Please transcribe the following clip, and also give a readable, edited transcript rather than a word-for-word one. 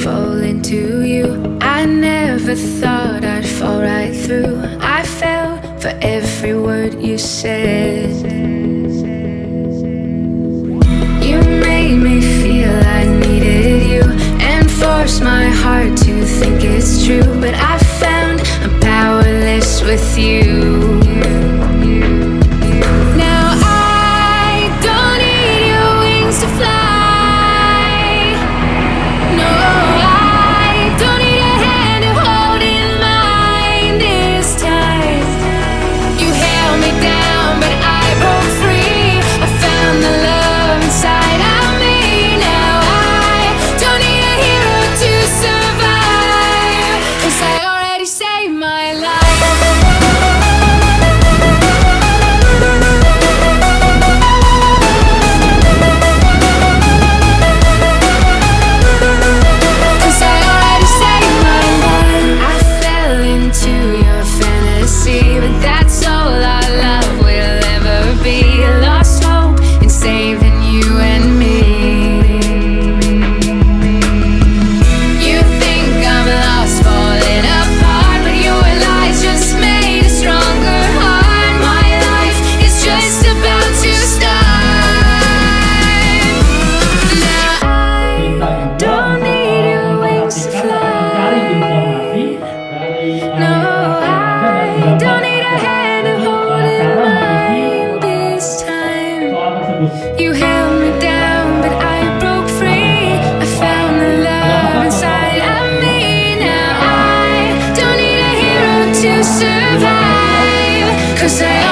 fall into you. I never thought I'd fall right through. I fell for every word you said. You made me feel I needed you and forced my heart to think it's true. But I found I'm powerless with you. Now I don't need your wings to fly. No, I don't need a hand to hold in mine this time. You held me down, but I broke free. I found the love inside of me. Now I don't need a hero to survive, 'cause I already saved my life. You held me down, but I broke free. I found the love inside of me. Now I don't need a hero to survive, 'cause I